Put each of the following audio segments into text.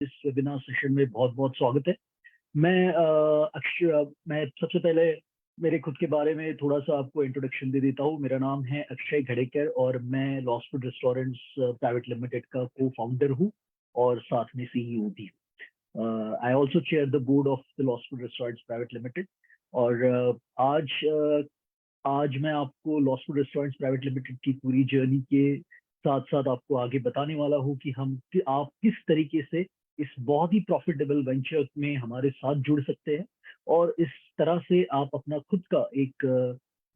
इस webinar session में बहुत-बहुत स्वागत है। मैं सबसे पहले मेरे खुद के बारे में थोड़ा-सा आपको इंट्रोडक्शन दे देता हूँ। मेरा नाम है अक्षय घड़ेकर और मैं lost food restaurants private limited का को-फाउंडर हूँ और साथ में सीईओ भी हूँ। I also chair the board of the lost food restaurants private limited और आज मैं आपको lost food restaurants private limited की पूरी जर्नी के साथ-साथ आपको आगे बताने वाला हूँ कि आप किस तरीके से इस बहुत ही प्रॉफिटेबल वेंचर में हमारे साथ जुड़ सकते हैं और इस तरह से आप अपना खुद का एक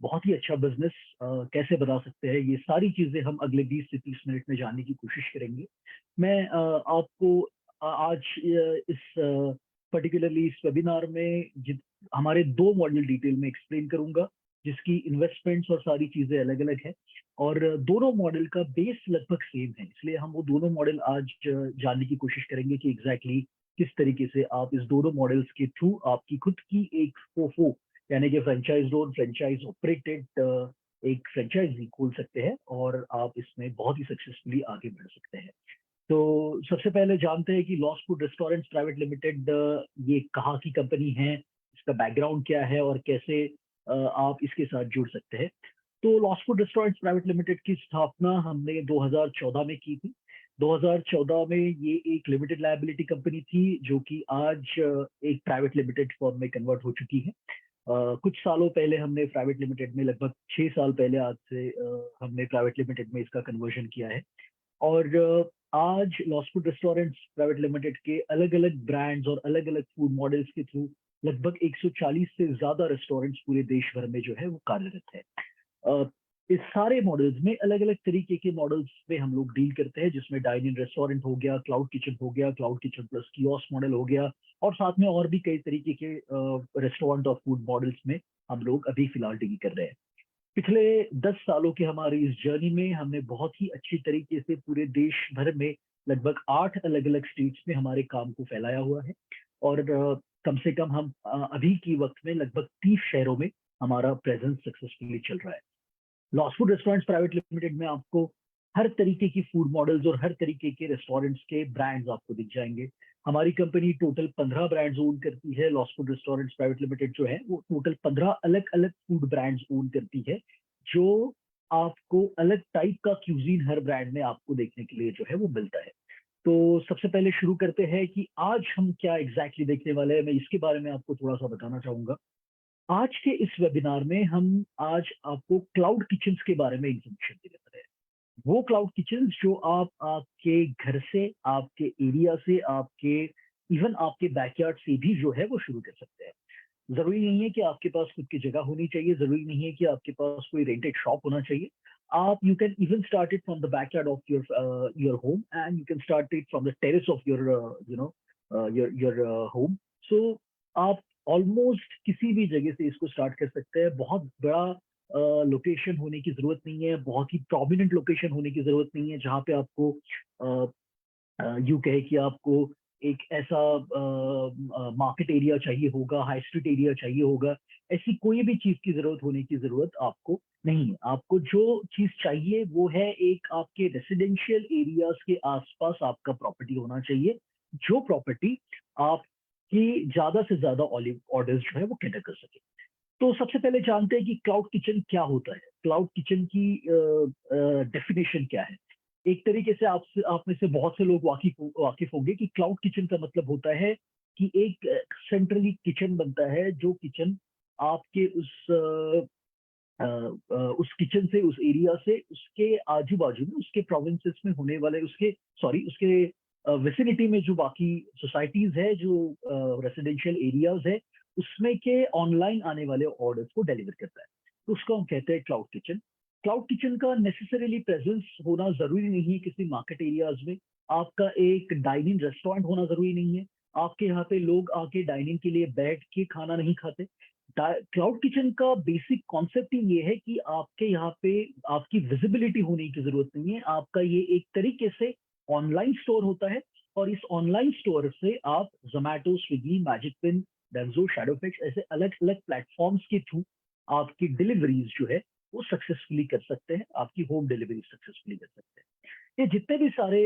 बहुत ही अच्छा बिजनेस कैसे बना सकते हैं। ये सारी चीजें हम अगले 20 से 30 मिनट में जानने की कोशिश करेंगे। मैं आपको आज इस पर्टिकुलरली इस वेबिनार में हमारे 2 मॉडल डिटेल में एक्सप्लेन करूंगा, जिसकी इन्वेस्टमेंट्स और सारी चीजें अलग अलग है और दोनों मॉडल का बेस लगभग सेम है। इसलिए हम वो दोनों मॉडल आज जानने की कोशिश करेंगे कि एग्जैक्टली किस तरीके से आप इस दोनों मॉडल्स के थ्रू आपकी खुद की एक फोफो यानी कि फ्रेंचाइज ओन फ्रेंचाइज ऑपरेटेड एक फ्रेंचाइजी खोल सकते हैं और आप इसमें बहुत ही सक्सेसफुली आगे बढ़ सकते हैं। तो सबसे पहले जानते हैं कि lost food restaurants private limited ये कहाँ की कंपनी है, इसका बैकग्राउंड क्या है और कैसे आप इसके साथ जुड़ सकते हैं। तो lost food restaurants private limited की स्थापना हमने 2014 में की थी। 2014 में ये एक लिमिटेड लायबिलिटी कंपनी थी जो कि आज एक प्राइवेट लिमिटेड फॉर्म में कन्वर्ट हो चुकी है। कुछ सालों पहले हमने प्राइवेट लिमिटेड में लगभग 6 साल पहले आज से हमने प्राइवेट लिमिटेड में इसका कन्वर्जन किया है और आज lost food restaurants private limited के अलग अलग ब्रांड्स और अलग अलग फूड मॉडल्स के थ्रू लगभग 140 से ज्यादा रेस्टोरेंट्स पूरे देश भर में जो है वो कार्यरत है। इस सारे मॉडल्स में अलग अलग तरीके के मॉडल्स पे हम लोग डील करते हैं, जिसमें डाइन इन रेस्टोरेंट हो गया, क्लाउड किचन हो गया, cloud kitchen plus kiosk model हो गया और साथ में और भी कई तरीके के रेस्टोरेंट और फूड मॉडल्स में हम लोग अभी फिलहाल डील कर रहे हैं। पिछले 10 सालों के हमारी इस जर्नी में हमने बहुत ही अच्छी तरीके से पूरे देश भर में लगभग 8 अलग अलग स्टेट्स में हमारे काम को फैलाया हुआ है और कम से कम हम अभी की वक्त में लगभग 30 शहरों में हमारा प्रेजेंस सक्सेसफुली चल रहा है। Lost food restaurants private limited में आपको हर तरीके की फूड मॉडल्स और हर तरीके के रेस्टोरेंट्स के ब्रांड्स आपको दिख जाएंगे। हमारी कंपनी टोटल 15 ब्रांड्स ओन करती है। Lost food restaurants private limited जो है वो टोटल 15 अलग अलग फूड ब्रांड्स ओन करती है, जो आपको अलग टाइप का क्यूजीन हर ब्रांड में आपको देखने के लिए जो है वो मिलता है। तो सबसे पहले शुरू करते हैं कि आज हम क्या एग्जैक्टली देखने वाले हैं। मैं इसके बारे में आपको थोड़ा सा बताना चाहूंगा। आज के इस वेबिनार में हम आज आपको क्लाउड किचन्स के बारे में इंफॉर्मेशन दे रहे हैं। वो क्लाउड किचन्स जो आप आपके घर से, आपके एरिया से, आपके इवन आपके बैकयार्ड से भी जो है वो शुरू कर सकते हैं। जरूरी नहीं है कि आपके पास खुद की जगह होनी चाहिए, जरूरी नहीं है कि आपके पास कोई रेंटेड शॉप होना चाहिए। आप you can even start it from the backyard of your home and you can start it from the terrace of your your home. So आप ऑलमोस्ट किसी भी जगह से इसको स्टार्ट कर सकते हैं। बहुत बड़ा लोकेशन होने की जरूरत नहीं है, बहुत ही प्रोमिनेंट लोकेशन होने की जरूरत नहीं है जहाँ पे आपको यूं कहे कि आपको एक ऐसा मार्केट एरिया चाहिए होगा, हाई स्ट्रीट एरिया चाहिए होगा। ऐसी कोई भी चीज की जरूरत होने की जरूरत आपको नहीं है। आपको जो चीज चाहिए वो है एक आपके रेसिडेंशियल एरियाज के आसपास आपका प्रॉपर्टी होना चाहिए, जो प्रॉपर्टी आपकी ज्यादा से ज्यादा ऑर्डर्स जो है वो कैटर कर सके। तो सबसे पहले जानते हैं कि क्लाउड किचन क्या होता है। क्लाउड किचन की डेफिनेशन क्या है। एक तरीके से आप में से बहुत से लोग वाकिफ होंगे कि क्लाउड किचन का मतलब होता है कि एक सेंट्रली किचन बनता है, जो किचन आपके उस किचन से, उस एरिया से, उसके आजू बाजू में, उसके प्रोविंसेस में होने वाले, उसके विसिनिटी में जो बाकी सोसाइटीज है, जो रेसिडेंशियल एरियाज है, उसमें के ऑनलाइन आने वाले ऑर्डर्स को डिलीवर करता है। तो उसको हम कहते हैं क्लाउड किचन। क्लाउड किचन का नेसेसरीली प्रेजेंस होना जरूरी नहीं है किसी मार्केट एरियाज में। आपका एक डाइनिंग रेस्टोरेंट होना जरूरी नहीं है। आपके यहाँ पे लोग आके डाइनिंग के लिए बैठ के खाना नहीं खाते। क्लाउड किचन का बेसिक कॉन्सेप्ट ही ये है कि आपके यहाँ पे आपकी विजिबिलिटी होने की जरूरत नहीं है। आपका ये एक तरीके से ऑनलाइन स्टोर होता है और इस ऑनलाइन स्टोर से आप Zomato, Swiggy, magic pin, Dunzo, Shadowfax ऐसे अलग अलग प्लेटफॉर्म्स के थ्रू आपकी डिलीवरीज जो है वो सक्सेसफुली कर सकते हैं, आपकी होम डिलीवरी सक्सेसफुली कर सकते हैं। ये जितने भी सारे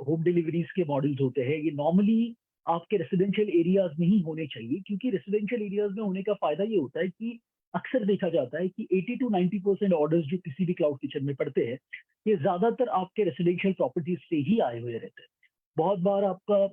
होम डिलीवरीज के मॉडल्स होते हैं, ये नॉर्मली आपके रेसिडेंशियल एरियाज में ही होने चाहिए, क्योंकि रेसिडेंशियल एरियाज में होने का फायदा ये होता है कि अक्सर देखा जाता है कि 80 to 90% ऑर्डर्स जो किसी भी क्लाउड किचन में पड़ते हैं, ये ज्यादातर आपके रेसिडेंशियल प्रॉपर्टीज से ही आए हुए रहते हैं। बहुत बार आपका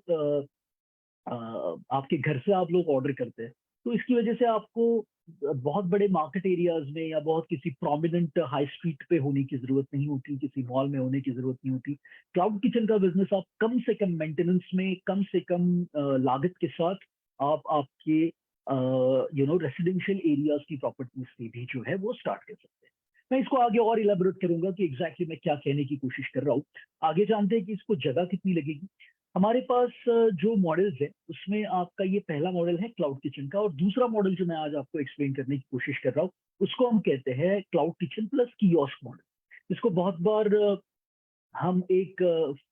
आपके घर से आप लोग ऑर्डर करते हैं, तो इसकी वजह से आपको बहुत बड़े मार्केट एरियाज में या बहुत किसी प्रोमिनेंट हाई स्ट्रीट पे होने की जरूरत नहीं होती, किसी मॉल में होने की जरूरत नहीं होती। क्लाउड किचन का बिजनेस आप कम से कम मेंटेनेंस में, कम से कम लागत के साथ आप आपके रेसिडेंशियल एरियाज की प्रॉपर्टीज से भी जो है वो स्टार्ट कर सकते हैं। मैं इसको आगे और इलेबोरेट करूंगा कि एग्जैक्टली मैं क्या कहने की कोशिश कर रहा हूँ। आगे जानते हैं कि इसको जगह कितनी लगेगी। हमारे पास जो मॉडल्स है उसमें आपका ये पहला मॉडल है क्लाउड किचन का, और दूसरा मॉडल जो मैं आज आपको एक्सप्लेन करने की कोशिश कर रहा हूँ उसको हम कहते हैं cloud kitchen plus kiosk model. इसको बहुत बार हम एक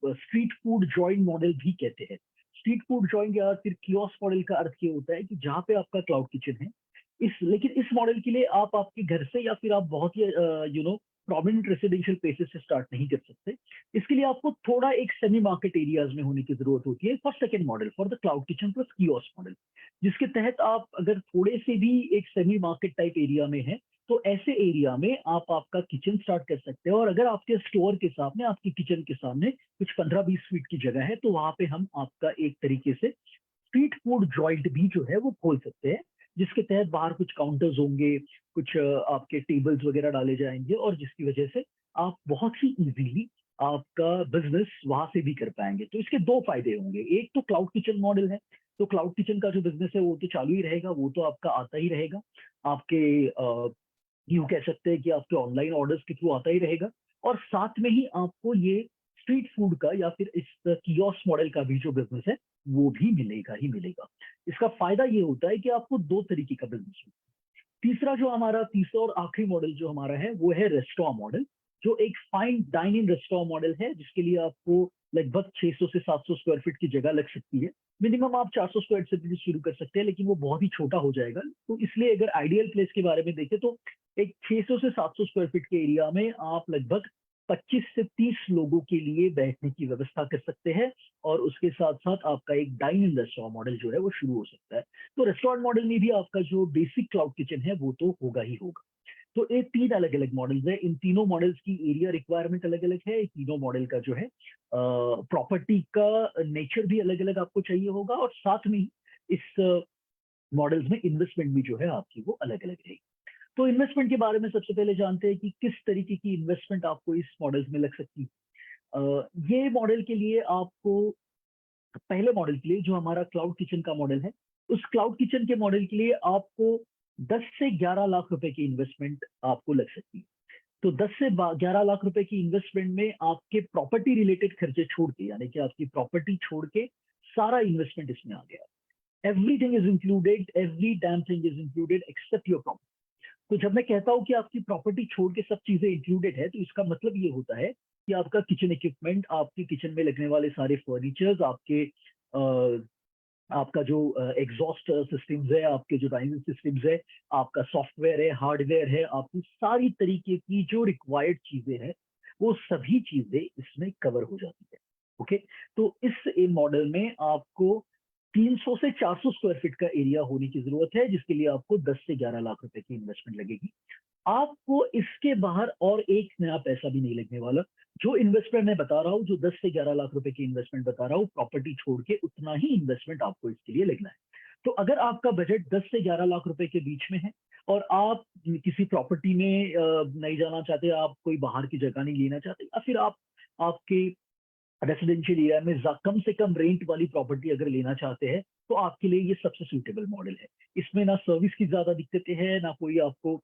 स्ट्रीट फूड जॉइंट मॉडल भी कहते हैं। स्ट्रीट फूड जॉइंट या फिर कियोस्क मॉडल का अर्थ ये होता है कि जहाँ पे आपका क्लाउड किचन है, लेकिन इस मॉडल के लिए आप आपके घर से या फिर आप बहुत ही प्रोमिनेंट रेसिडेंशियल प्लेसेस से स्टार्ट नहीं कर सकते। इसके लिए आपको थोड़ा एक सेमी मार्केट एरियाज में होने की जरूरत होती है for second model, for the cloud kitchen plus kiosk model, जिसके तहत आप अगर थोड़े से भी एक सेमी मार्केट टाइप एरिया में है, तो ऐसे एरिया में आप आपका किचन स्टार्ट कर सकते हैं। और अगर आपके स्टोर के सामने, आपके किचन के सामने कुछ 15-20 फीट की जगह है, तो वहां पे हम आपका एक तरीके से स्ट्रीट फूड जॉइंट भी जो है वो खोल सकते हैं, जिसके तहत बाहर कुछ काउंटर्स होंगे, कुछ आपके टेबल्स वगैरह डाले जाएंगे, और जिसकी वजह से आप बहुत ही इजीली आपका बिजनेस वहां से भी कर पाएंगे। तो इसके दो फायदे होंगे, एक तो क्लाउड किचन मॉडल है, तो क्लाउड किचन का जो बिजनेस है वो तो चालू ही रहेगा, वो तो आपका आता ही रहेगा, आपके यूं कह सकते हैं कि आपके ऑनलाइन ऑर्डर्स के थ्रू आता ही रहेगा। और साथ में ही आपको ये स्ट्रीट फूड का या फिर इस कियोस्क मॉडल का भी जो बिजनेस है वो भी मिलेगा ही मिलेगा। इसका फायदा ये होता है कि आपको दो तरीके का बिजनेस होता है। तीसरा और आखिरी मॉडल जो हमारा है वो है रेस्टोरेंट मॉडल, जो एक फाइन डाइनिंग रेस्टोरेंट मॉडल है, जिसके लिए आपको लगभग 600 से 700 स्क्वायर फीट की जगह लग सकती है। मिनिमम आप 400 स्क्वायर फीट से शुरू कर सकते हैं, लेकिन वो बहुत ही छोटा हो जाएगा। तो इसलिए अगर आइडियल प्लेस के बारे में देखें तो एक 600 से 700 स्क्वायर फीट के एरिया में आप लगभग 25 से 30 लोगों के लिए बैठने की व्यवस्था कर सकते हैं, और उसके साथ साथ आपका एक डाइनिंग रेस्टोरेंट मॉडल जो है वो शुरू हो सकता है। तो रेस्टोरेंट मॉडल में भी आपका जो बेसिक क्लाउड किचन है वो तो होगा ही होगा। तो ये तीन अलग अलग मॉडल्स है, इन तीनों मॉडल्स की एरिया रिक्वायरमेंट अलग अलग है, तीनों मॉडल का जो है प्रॉपर्टी का नेचर भी अलग अलग आपको चाहिए होगा, और साथ में ही इस मॉडल्स में इन्वेस्टमेंट भी जो है आपकी वो अलग अलग रहेगी। तो इन्वेस्टमेंट के बारे में सबसे पहले जानते हैं कि किस तरीके की इन्वेस्टमेंट आपको इस मॉडल्स में लग सकती है। ये मॉडल के लिए आपको, पहले मॉडल के लिए जो हमारा क्लाउड किचन का मॉडल है, उस क्लाउड किचन के मॉडल के लिए आपको 10 से 11 लाख रुपए की इन्वेस्टमेंट आपको लग सकती है। तो 10 से 11 लाख रुपए की इन्वेस्टमेंट में आपके प्रॉपर्टी रिलेटेड खर्चे छोड़ के, यानी कि आपकी प्रॉपर्टी छोड़ के सारा इन्वेस्टमेंट इसमें आ गया। Everything is included, every damn thing is included except your property. तो जब मैं कहता हूं कि आपकी प्रॉपर्टी छोड़ के सब चीजें इंक्लूडेड है, तो इसका मतलब ये होता है कि आपका किचन इक्विपमेंट, आपके किचन में लगने वाले सारे फर्नीचर्स, आपका जो एग्जॉस्ट सिस्टम्स है, आपके जो डाइनिंग सिस्टम्स है, आपका सॉफ्टवेयर है, हार्डवेयर है, आपकी सारी तरीके की जो रिक्वायर्ड चीजें हैं, वो सभी चीजें इसमें कवर हो जाती है। ओके, तो इस मॉडल में आपको 300 से 400 स्क्वायर फीट का एरिया होने की जरूरत है, जिसके लिए आपको 10 से 11 लाख रुपए की इन्वेस्टमेंट लगेगी। आपको इसके बाहर और एक नया पैसा भी नहीं लगने वाला। जो इन्वेस्टमेंट मैं बता रहा हूँ, जो 10 से 11 लाख रुपए की इन्वेस्टमेंट बता रहा हूँ, प्रॉपर्टी छोड़ के उतना ही इन्वेस्टमेंट आपको इसके लिए लगना है। तो अगर आपका बजट 10 से 11 लाख रुपए के बीच में है, और आप किसी प्रॉपर्टी में नहीं जाना चाहते, आप कोई बाहर की जगह नहीं लेना चाहते, या फिर आप आपके रेसिडेंशियल एरिया में कम से कम रेंट वाली प्रॉपर्टी अगर लेना चाहते हैं, तो आपके लिए ये सबसे सूटेबल मॉडल है। इसमें ना सर्विस की ज्यादा दिक्कतें हैं, ना कोई आपको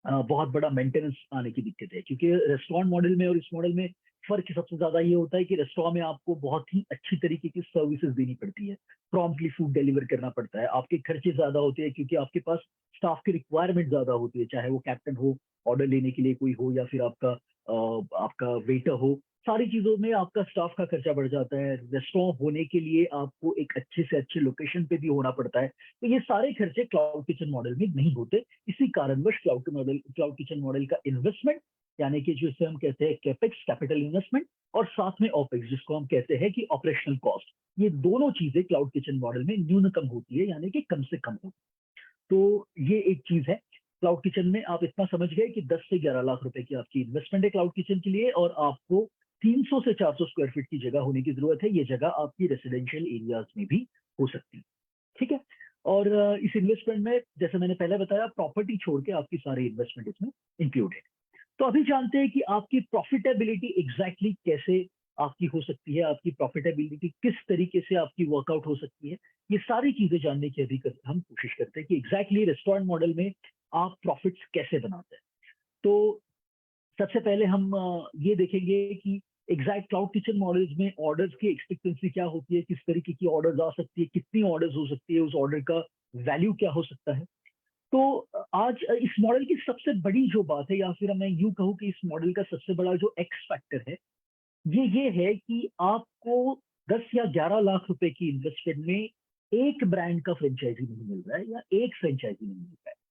बहुत बड़ा मेंटेनेंस आने की दिक्कत है, क्योंकि रेस्टोरेंट मॉडल में और इस मॉडल में फर्क सबसे ज्यादा ये होता है कि रेस्टोरेंट में आपको बहुत ही अच्छी तरीके की सर्विसेज देनी पड़ती है, प्रॉम्प्टली फूड डिलीवर करना पड़ता है, आपके खर्चे ज्यादा होते हैं क्योंकि आपके पास स्टाफ की रिक्वायरमेंट ज्यादा होती है, चाहे वो कैप्टन हो, ऑर्डर लेने के लिए कोई हो, या फिर आपका वेटर हो, सारी चीजों में आपका स्टाफ का खर्चा बढ़ जाता है, रेस्टोरेंट होने के लिए आपको एक अच्छे से अच्छे लोकेशन पे भी होना पड़ता है। तो ये सारे खर्चे क्लाउड किचन मॉडल में नहीं होते। इसी कारणवश क्लाउड किचन मॉडल का इन्वेस्टमेंट, यानी कि जिसे हम कहते हैं कैपेक्स, कैपिटल इन्वेस्टमेंट, और साथ में ऑपेक्स, जिसको हम कहते हैं कि ऑपरेशनल कॉस्ट, ये दोनों चीजें क्लाउड किचन मॉडल में न्यूनतम होती है, यानी कि कम से कम होती है। तो ये एक चीज है। क्लाउड किचन में आप इतना समझ गए कि 10 से 11 लाख रुपए की आपकी इन्वेस्टमेंट है क्लाउड किचन के लिए, और आपको 300 से 400 स्क्वायर फीट की जगह होने की जरूरत है। ये जगह आपकी रेसिडेंशियल एरियाज में भी हो सकती है। ठीक है। और इस इन्वेस्टमेंट में, जैसे मैंने पहले बताया, प्रॉपर्टी छोड़ के आपकी सारी इन्वेस्टमेंट इसमें इंक्लूड है। तो अभी जानते हैं कि आपकी प्रॉफिटेबिलिटी एग्जैक्टली कैसे आपकी हो सकती है, आपकी प्रॉफिटेबिलिटी किस तरीके से आपकी वर्कआउट हो सकती है। ये सारी चीजें जानने की अभी हम कोशिश करते हैं कि एग्जैक्टली रेस्टोरेंट मॉडल में आप प्रॉफिट्स कैसे बनाते हैं। तो सबसे पहले हम ये देखेंगे कि एग्जैक्ट क्लाउड किचन मॉडल्स में ऑर्डर्स की एक्सपेक्टेंसी क्या होती है, किस तरीके की ऑर्डर्स आ सकती है, कितनी ऑर्डर्स हो सकती है, उस ऑर्डर का वैल्यू क्या हो सकता है। तो आज इस मॉडल की सबसे बड़ी जो बात है, या फिर मैं यूं कहूं कि इस मॉडल का सबसे बड़ा जो एक्स फैक्टर है, ये है कि आपको 10 या 11 लाख रुपए की इन्वेस्टमेंट में एक ब्रांड का फ्रेंचाइजी नहीं मिल रहा है, या एक फ्रेंचाइजी नहीं मिल रहा है।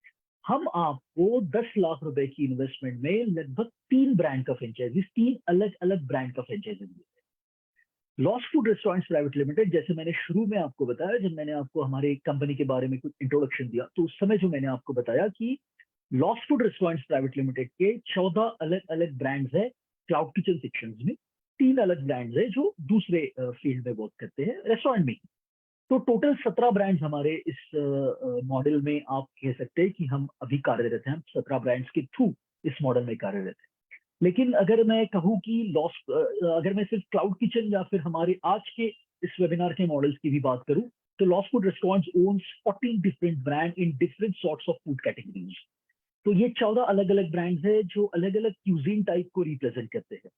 हम आपको 10 लाख रुपए की इन्वेस्टमेंट में लगभग 3 ब्रांड का फ्रेंचाइजी, 3 अलग अलग ब्रांड का फ्रेंचाइजी मिल रहा है। Lost food restaurants private limited, जैसे मैंने शुरू में आपको बताया, जब मैंने आपको हमारी कंपनी के बारे में कुछ इंट्रोडक्शन दिया, तो उस समय जो मैंने आपको बताया कि lost food restaurants private limited के 14 अलग अलग ब्रांड्स है क्लाउड किचन सेक्शंस में। 3 अलग ब्रांड्स है जो दूसरे फील्ड में वर्क करते हैं रेस्टोरेंट में। तो टोटल 17 ब्रांड्स हमारे इस मॉडल में आप कह सकते हैं कि हम अभी कार्यरत हैं। हम 17 ब्रांड्स के थ्रू इस मॉडल में कार्यरत हैं। लेकिन अगर मैं कहूँ कि अगर मैं सिर्फ क्लाउड किचन या फिर हमारे आज के इस वेबिनार के मॉडल्स की भी बात करूं, तो lost food restaurants owns 14 different brand in different sorts of food categories. तो ये 14 अलग अलग ब्रांड्स है जो अलग अलग क्यूजीन टाइप को रिप्रेजेंट करते हैं।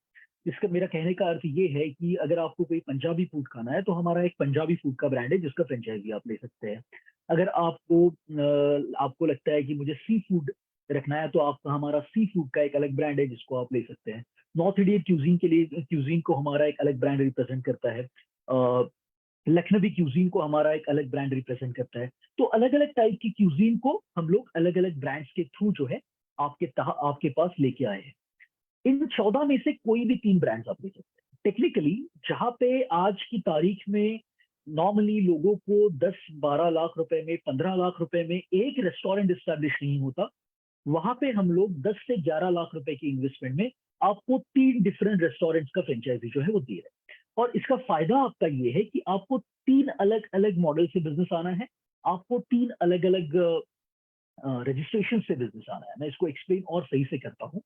इसका मेरा कहने का अर्थ ये है कि अगर आपको कोई पंजाबी फूड खाना है, तो हमारा एक पंजाबी फूड का ब्रांड है जिसका फ्रेंचाइजी आप ले सकते हैं। अगर आपको लगता है कि मुझे सी फूड रखना है, तो आपका हमारा सी फूड का एक अलग ब्रांड है जिसको आप ले सकते हैं। नॉर्थ इंडियन क्यूजीन के लिए, क्यूजीन को हमारा एक अलग ब्रांड रिप्रेजेंट करता है। लखनवी क्यूजीन को हमारा एक अलग ब्रांड रिप्रेजेंट करता है। तो अलग अलग टाइप की क्यूजीन को हम लोग अलग अलग ब्रांड्स के थ्रू जो है आपके पास लेके आए हैं। इन 14 में से कोई भी 3 ब्रांड्स आप ले सकते हैं टेक्निकली। जहां पे आज की तारीख में नॉर्मली लोगों को 10-12 लाख रुपए में, 15 लाख रुपए में एक रेस्टोरेंट स्टैब्लिश नहीं होता, वहां पे हम लोग 10 से 11 लाख रुपए की इन्वेस्टमेंट में आपको 3 डिफरेंट रेस्टोरेंट्स का फ्रेंचाइजी जो है वो दे रहे हैं। और इसका फायदा आपका ये है कि आपको 3 अलग अलग मॉडल से बिजनेस आना है, आपको 3 अलग अलग रजिस्ट्रेशन से बिजनेस आना है। मैं इसको एक्सप्लेन और सही से करता हूँ।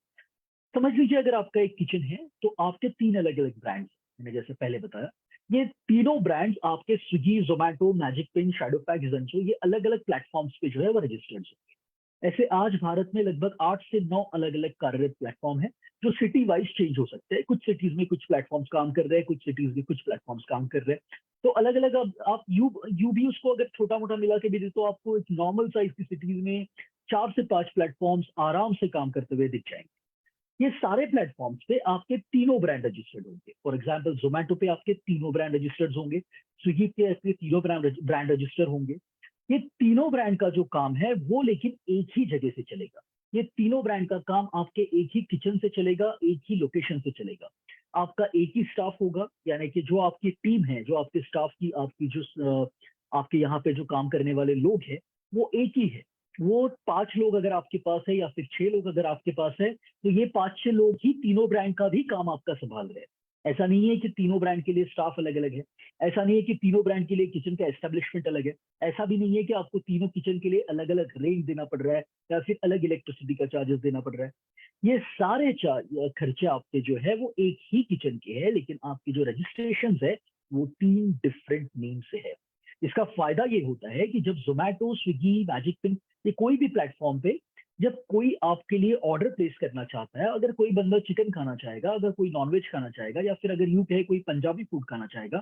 समझ लीजिए, अगर आपका एक किचन है, तो आपके 3 अलग अलग ब्रांड्स, मैंने जैसे पहले बताया, ये तीनों ब्रांड्स आपके Swiggy, Zomato, magic pin, Shadowfax, Dunzo, ये अलग अलग प्लेटफॉर्म्स पे जो है वो रजिस्टर्ड है। ऐसे आज भारत में लगभग 8 से 9 अलग अलग कार्यरत प्लेटफॉर्म है, जो सिटी वाइज चेंज हो सकते हैं। कुछ सिटीज में कुछ प्लेटफॉर्म्स काम कर रहे हैं, कुछ सिटीज में कुछ प्लेटफॉर्म्स काम कर रहे हैं। तो अलग अलग, अब आप यू भी उसको अगर छोटा मोटा मिला के भी दे, तो आपको एक नॉर्मल साइज की सिटीज में 4 से 5 प्लेटफॉर्म्स आराम से काम करते हुए दिख जाएंगे। ये सारे प्लेटफॉर्म्स पे आपके तीनों ब्रांड रजिस्टर्ड होंगे। फॉर एग्जांपल, जोमेटो पे आपके तीनों ब्रांड रजिस्टर्ड होंगे, स्विगी पे आपके तीनों ब्रांड रजिस्टर होंगे। ये तीनों ब्रांड का जो काम है वो लेकिन एक ही जगह से चलेगा। ये तीनों ब्रांड का काम आपके एक ही किचन से चलेगा, एक ही लोकेशन से चलेगा। आपका एक ही स्टाफ होगा, यानी कि जो आपकी टीम है, जो आपके स्टाफ की, आपकी जो आपके यहाँ पे जो काम करने वाले लोग हैं, वो एक ही है। वो 5 लोग अगर आपके पास है, या फिर 6 लोग अगर आपके पास है, तो ये 5-6 लोग ही तीनों ब्रांड का भी काम आपका संभाल रहे हैं। ऐसा नहीं है कि तीनों ब्रांड के लिए स्टाफ अलग अलग है। ऐसा नहीं है कि तीनों ब्रांड के लिए किचन का एस्टेब्लिशमेंट अलग है। ऐसा भी नहीं है कि आपको तीनों किचन के लिए अलग अलग रेंट देना पड़ रहा है, या फिर अलग इलेक्ट्रिसिटी का चार्जेस देना पड़ रहा है। ये सारे खर्चे आपके जो है वो एक ही किचन के हैं, लेकिन आपकी जो रजिस्ट्रेशन है वो 3 डिफरेंट नेम से है। इसका फायदा ये होता है कि जब जोमेटो, स्विगी, मैजिक पिन, ये कोई भी प्लेटफॉर्म पे जब कोई आपके लिए ऑर्डर प्लेस करना चाहता है, अगर कोई बंदा चिकन खाना चाहेगा, अगर कोई नॉनवेज खाना चाहेगा, या फिर अगर यूं कहे कोई पंजाबी फूड खाना चाहेगा,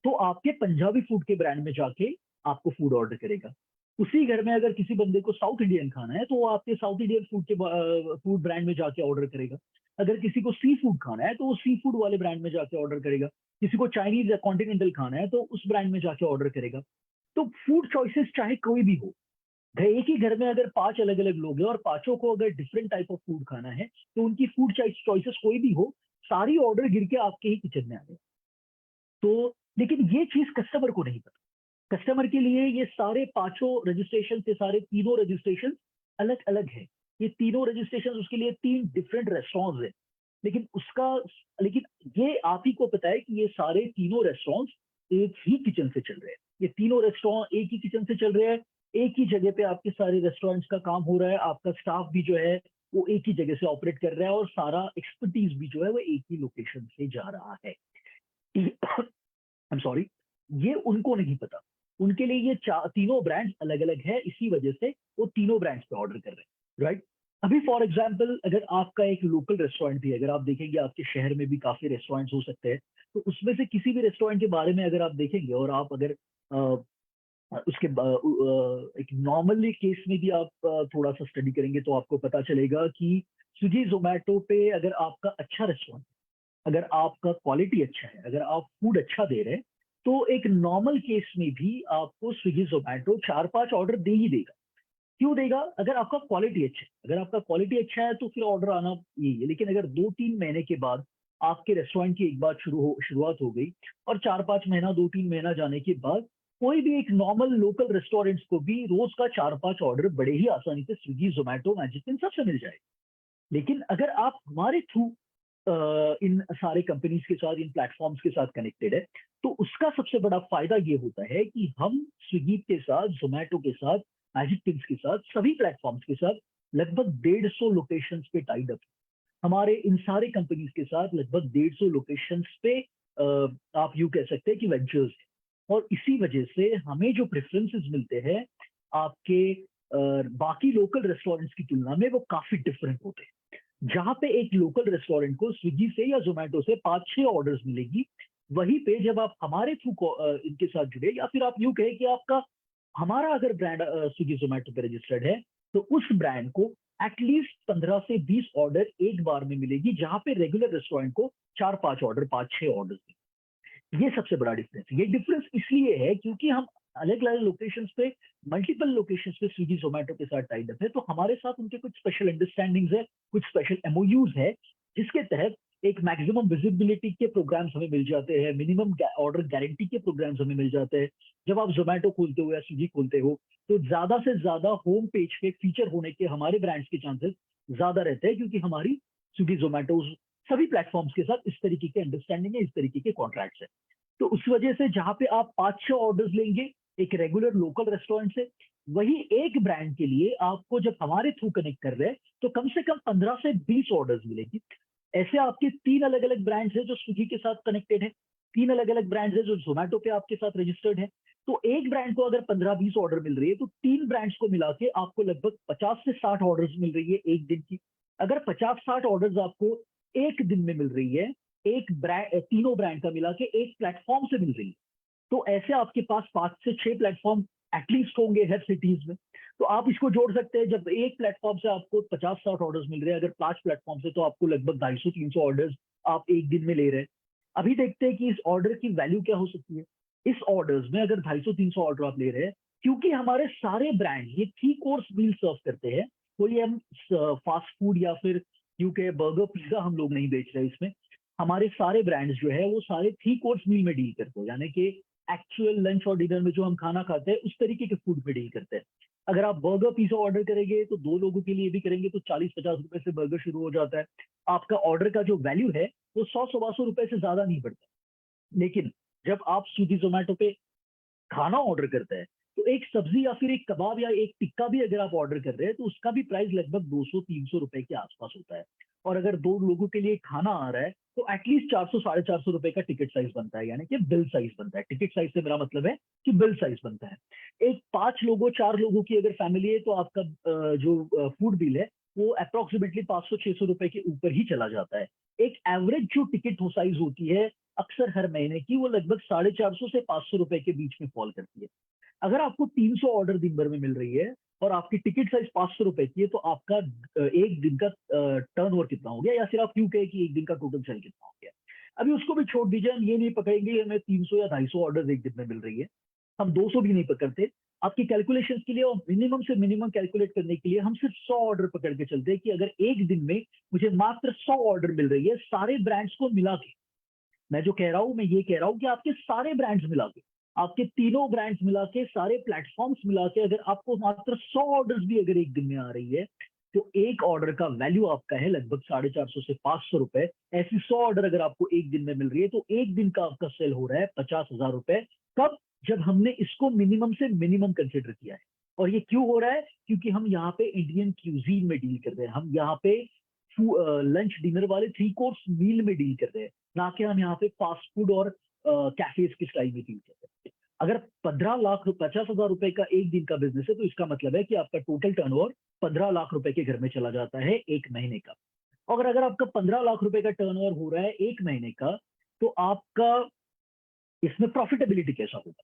तो आपके पंजाबी फूड के ब्रांड में जाके आपको फूड ऑर्डर करेगा। उसी घर में अगर किसी बंदे को साउथ इंडियन खाना है तो वो आपके साउथ इंडियन फूड के फूड ब्रांड में जाके ऑर्डर करेगा। अगर किसी को सी फूड खाना है तो वो सी फूड वाले ब्रांड में जाके ऑर्डर करेगा। किसी को चाइनीज या कॉन्टिनेंटल खाना है तो उस ब्रांड में जाके ऑर्डर करेगा। तो फूड चॉइसेस चाहे कोई भी हो, एक ही घर में अगर 5 अलग अलग लोग हैं और पांचों को अगर डिफरेंट टाइप ऑफ फूड खाना है तो उनकी फूड चॉइसेस कोई भी हो, सारी ऑर्डर गिर के आपके ही किचन में आ गए। तो लेकिन ये चीज कस्टमर को नहीं पता। कस्टमर के लिए ये सारे पांचों रजिस्ट्रेशन से सारे तीनों रजिस्ट्रेशन अलग अलग है। ये तीनों रजिस्ट्रेशन उसके लिए 3 डिफरेंट रेस्टोरेंट्स है। लेकिन उसका लेकिन ये आप ही को पता है कि ये सारे तीनों रेस्टोरेंट्स एक ही किचन से चल रहे हैं। ये तीनों रेस्टोरेंट एक ही किचन से चल रहे हैं। एक ही जगह पे आपके सारे रेस्टोरेंट्स का काम हो रहा है। आपका स्टाफ भी जो है वो एक ही जगह से ऑपरेट कर रहा है और सारा एक्सपर्टीज भी जो है वो एक ही लोकेशन से जा रहा है। आई एम सॉरी, ये उनको नहीं पता। उनके लिए ये तीनों ब्रांड्स अलग अलग है, इसी वजह से वो तीनों ब्रांड्स पे ऑर्डर कर रहे हैं, राइट। अभी फॉर एग्जांपल अगर आपका एक लोकल रेस्टोरेंट भी, अगर आप देखेंगे आपके शहर में भी काफी रेस्टोरेंट्स हो सकते हैं, तो उसमें से किसी भी रेस्टोरेंट के बारे में अगर आप देखेंगे और आप अगर उसके एक नॉर्मली केस में भी आप थोड़ा सा स्टडी करेंगे तो आपको पता चलेगा कि स्विगी जोमेटो पे अगर आपका अच्छा रेस्टोरेंट, अगर आपका क्वालिटी अच्छा है, अगर आप फूड अच्छा दे रहे हैं, तो एक नॉर्मल केस में भी आपको स्विगी जोमेटो 4-5 ऑर्डर दे ही देगा। क्यों देगा? अगर आपका क्वालिटी अच्छा है। अगर आपका क्वालिटी अच्छा है तो फिर ऑर्डर आना यही है। लेकिन अगर 2-3 महीने के बाद आपके रेस्टोरेंट की एक बार शुरुआत हो गई और 4-5 महीना 2-3 महीना जाने के बाद कोई भी एक नॉर्मल लोकल रेस्टोरेंट्स को भी रोज का 4-5 ऑर्डर बड़े ही आसानी से स्विगी जोमेटो मैजिक इन सबसे मिल जाए। लेकिन अगर आप हमारे थ्रू इन सारे कंपनीज के साथ, इन प्लेटफॉर्म्स के साथ कनेक्टेड है, तो उसका सबसे बड़ा फायदा ये होता है कि हम स्विगी के साथ, जोमेटो के साथ, मैजिक टिप्स के साथ, सभी प्लेटफॉर्म्स के साथ लगभग 150 लोकेशन पे टाइड अप। हमारे इन सारे कंपनीज के साथ लगभग 150 लोकेशन पे आप यूं कह सकते हैं कि वेंचर्स है। और इसी वजह से हमें जो प्रेफरेंसेस मिलते हैं आपके बाकी लोकल रेस्टोरेंट्स की तुलना में वो काफी डिफरेंट होते हैं। जहां पे एक लोकल रेस्टोरेंट को स्विगी से या जोमेटो से 5-6 ऑर्डर्स मिलेगी, वहीं पे जब आप हमारे थ्रू इनके साथ जुड़े, या फिर आप यूं कहें कि आपका हमारा अगर ब्रांड स्विगी जोमेटो पे रजिस्टर्ड है, तो उस ब्रांड को एटलीस्ट 15 से 20 ऑर्डर एक बार में मिलेगी, जहां पे रेगुलर रेस्टोरेंट को 4-5 ऑर्डर, 5-6 ऑर्डर। ये सबसे बड़ा डिफरेंस है। ये डिफरेंस इसलिए है क्योंकि हम अलग अलग लोकेशंस पे, मल्टीपल लोकेशंस पे स्विगी जोमेटो के साथ टाइड अप है। तो हमारे साथ उनके कुछ स्पेशल अंडरस्टैंडिंग्स है, कुछ स्पेशल एमओयूज है, जिसके तहत एक मैक्सिमम विजिबिलिटी के प्रोग्राम्स हमें मिल जाते हैं, मिनिमम ऑर्डर गारंटी के प्रोग्राम्स हमें मिल जाते हैं। जब आप जोमेटो खोलते हो या स्विगी खोलते हो तो ज्यादा से ज्यादा होम पेज पे फीचर होने के हमारे ब्रांड्स के चांसेस ज्यादा रहते हैं, क्योंकि हमारी स्विगी जोमेटो सभी प्लेटफॉर्म्स के साथ इस तरीके के अंडरस्टैंडिंग है, इस तरीके के कॉन्ट्रैक्ट्स है। तो उस वजह से जहां पे आप 5-6 ऑर्डर्स लेंगे एक रेगुलर लोकल रेस्टोरेंट से, वही एक ब्रांड के लिए आपको जब हमारे थ्रू कनेक्ट कर रहे हैं तो कम से कम 15 से 20 ऑर्डर्स मिलेंगे। ऐसे आपके 3 अलग अलग ब्रांड्स हैं जो स्विगी के साथ कनेक्टेड है, 3 अलग अलग ब्रांड्स हैं जो जोमेटो पे आपके साथ रजिस्टर्ड है। तो एक ब्रांड को अगर 15-20 ऑर्डर मिल रही है तो 3 ब्रांड्स को मिला के आपको लगभग 50 से 60 ऑर्डर्स मिल रही है एक दिन की। अगर 50-60 ऑर्डर्स आपको एक दिन में मिल रही है, एक ब्रांड, तीनों ब्रांड का मिला के एक प्लेटफॉर्म से मिल रही है, तो ऐसे आपके पास 5 से 6 प्लेटफॉर्म एटलीस्ट होंगे हर सिटीज में। तो आप इसको जोड़ सकते हैं, जब एक प्लेटफॉर्म से आपको 50-60 ऑर्डर्स मिल रहे हैं, अगर 5 प्लेटफॉर्म से, तो आपको लगभग 250-300 ऑर्डर्स आप एक दिन में ले रहे हैं। अभी देखते हैं कि इस ऑर्डर की वैल्यू क्या हो सकती है। इस ऑर्डर्स में अगर 250-300 ऑर्डर आप ले रहे हैं, क्योंकि हमारे सारे ब्रांड ये 3 कोर्स मील सर्व करते हैं, कोई हम फास्ट फूड या फिर क्योंकि बर्गर पिज्जा हम लोग नहीं बेच रहे इसमें। हमारे सारे ब्रांड्स जो है वो सारे 3 कोर्स मील में डील करते हैं, यानी कि एक्चुअल लंच और डिनर में जो हम खाना खाते हैं उस तरीके के फूड में डील करते हैं। अगर आप बर्गर पिज्जा ऑर्डर करेंगे तो 2 लोगों के लिए भी करेंगे तो 40-50 रुपए से बर्गर शुरू हो जाता है। आपका ऑर्डर का जो वैल्यू है वो 100-125 रुपए से ज्यादा नहीं बढ़ता। लेकिन जब आप स्विगी जोमेटो पे खाना ऑर्डर करता है तो एक सब्जी या फिर एक कबाब या एक टिक्का भी अगर आप ऑर्डर कर रहे हैं तो उसका भी प्राइस लगभग 200-300 रुपए के आसपास होता है। और अगर 2 लोगों के लिए खाना आ रहा है तो एटलीस्ट 400-450 रुपए का टिकट साइज बनता है, यानी कि बिल साइज बनता है। टिकट साइज से मेरा मतलब है कि बिल साइज बनता है। एक 5 लोगों 4 लोगों की अगर फैमिली है तो आपका जो फूड बिल है वो अप्रोक्सीमेटली 500-600 रुपए के ऊपर ही चला जाता है। एक एवरेज जो टिकट हो साइज होती है अक्सर हर महीने की, वो लगभग 450 से 500 रुपए के बीच में फॉल करती है। अगर आपको 300 ऑर्डर दिन भर में मिल रही है और आपकी टिकट साइज 500 रुपए की है, तो आपका एक दिन का टर्नओवर कितना हो गया, या फिर आप क्यों कहे कि एक दिन का टोटल सेल कितना हो गया। अभी उसको भी छोड़ दीजिए, हम ये नहीं पकड़ेंगे हमें 300 या 250 ऑर्डर एक दिन में मिल रही है, हम 200 भी नहीं पकड़ते। आपकी कैलकुलेशन के लिए और मिनिमम से मिनिमम कैलकुलेट करने के लिए हम सिर्फ 100 ऑर्डर पकड़ के चलते हैं कि अगर एक दिन में मुझे मात्र 100 ऑर्डर मिल रही है सारे ब्रांड्स को मिला के। मैं जो कह रहा हूं, मैं ये कह रहा हूं कि आपके सारे ब्रांड्स मिला के, आपके तीनों ब्रांड्स मिला के, सारे प्लेटफॉर्म्स मिला के, अगर आपको मात्र 100 ऑर्डर्स भी अगर एक दिन में आ रही है, तो एक ऑर्डर का वैल्यू आपका है लगभग 450 से 500 रुपए। ऐसी 100 ऑर्डर अगर आपको एक दिन में मिल रही है, तो एक दिन का आपका सेल हो रहा है 50,000 रुपए। कब? जब हमने इसको मिनिमम से मिनिमम कंसिडर किया है। और ये क्यों हो रहा है? क्योंकि हम यहाँ पे इंडियन क्यूजीन में डील कर रहे हैं, हम यहाँ पे लंच डिनर वाले 3 कोर्स मील में डील कर रहे हैं, ना कि हम यहाँ पे फास्ट फूड और कैफेज की स्टाइल में डील कर रहे हैं। अगर 50,000 रुपए का एक दिन का बिजनेस है, तो इसका मतलब है कि आपका टोटल टर्नओवर 15 लाख रुपए के घर में चला जाता है एक महीने का। और अगर आपका 15 लाख रुपए का टर्नओवर हो रहा है एक महीने का, तो आपका इसमें प्रॉफिटेबिलिटी कैसा होगा?